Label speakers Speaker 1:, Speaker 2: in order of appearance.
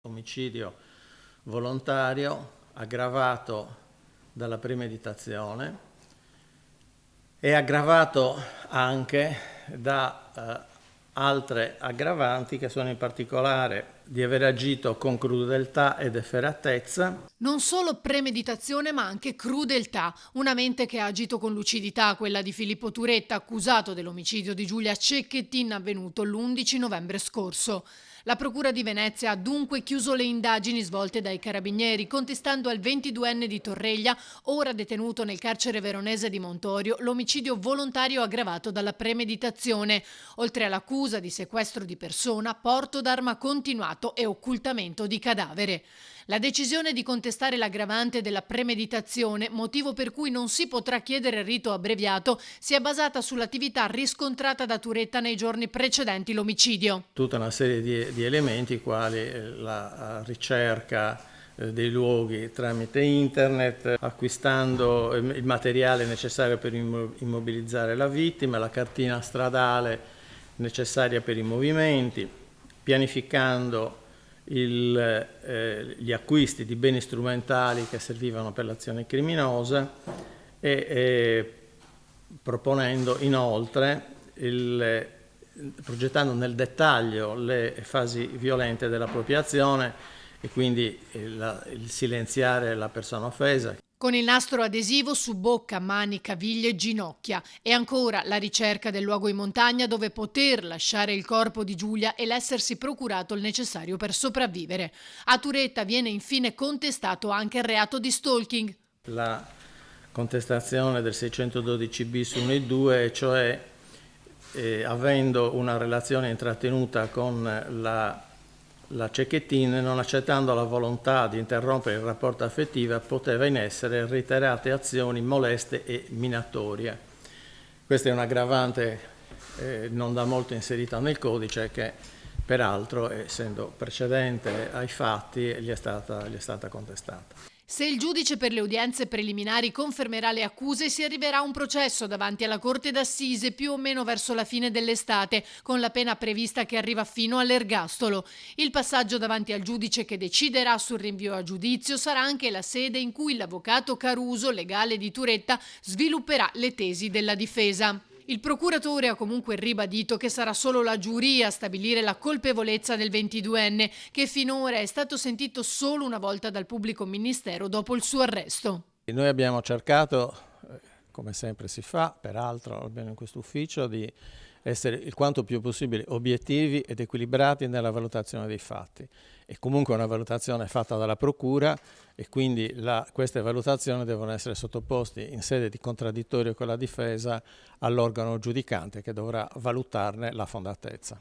Speaker 1: Omicidio volontario aggravato dalla premeditazione e aggravato anche da altre aggravanti che sono in particolare di aver agito con crudeltà ed efferatezza.
Speaker 2: Non solo premeditazione ma anche crudeltà, una mente che ha agito con lucidità, quella di Filippo Turetta, accusato dell'omicidio di Giulia Cecchettin avvenuto l'11 novembre scorso. La Procura di Venezia ha dunque chiuso le indagini svolte dai carabinieri, contestando al 22enne di Torreglia, ora detenuto nel carcere veronese di Montorio, l'omicidio volontario aggravato dalla premeditazione, oltre all'accusa di sequestro di persona, porto d'arma continuato e occultamento di cadavere. La decisione di contestare l'aggravante della premeditazione, motivo per cui non si potrà chiedere il rito abbreviato, si è basata sull'attività riscontrata da Turetta nei giorni precedenti l'omicidio.
Speaker 1: Tutta una serie di elementi quali la ricerca dei luoghi tramite internet, acquistando il materiale necessario per immobilizzare la vittima, la cartina stradale necessaria per i movimenti, pianificando gli acquisti di beni strumentali che servivano per l'azione criminosa e proponendo inoltre progettando nel dettaglio le fasi violente dell'appropriazione e quindi il silenziare la persona offesa.
Speaker 2: Con il nastro adesivo su bocca, mani, caviglie e ginocchia. E ancora la ricerca del luogo in montagna dove poter lasciare il corpo di Giulia e l'essersi procurato il necessario per sopravvivere. A Turetta viene infine contestato anche il reato di stalking.
Speaker 1: La contestazione del 612 bis 1 e 2, cioè avendo una relazione intrattenuta con la Cecchettin, non accettando la volontà di interrompere il rapporto affettivo, poteva in essere reiterate azioni moleste e minatorie. Questa è un'aggravante non da molto inserita nel codice che peraltro, essendo precedente ai fatti, gli è stata contestata.
Speaker 2: Se il giudice per le udienze preliminari confermerà le accuse, si arriverà a un processo davanti alla Corte d'Assise più o meno verso la fine dell'estate, con la pena prevista che arriva fino all'ergastolo. Il passaggio davanti al giudice che deciderà sul rinvio a giudizio sarà anche la sede in cui l'avvocato Caruso, legale di Turetta, svilupperà le tesi della difesa. Il procuratore ha comunque ribadito che sarà solo la giuria a stabilire la colpevolezza del 22enne, che finora è stato sentito solo una volta dal pubblico ministero dopo il suo arresto.
Speaker 1: Noi abbiamo cercato, come sempre si fa, peraltro almeno in questo ufficio, di essere il quanto più possibile obiettivi ed equilibrati nella valutazione dei fatti. È comunque una valutazione fatta dalla Procura e quindi queste valutazioni devono essere sottoposte in sede di contraddittorio con la difesa all'organo giudicante che dovrà valutarne la fondatezza.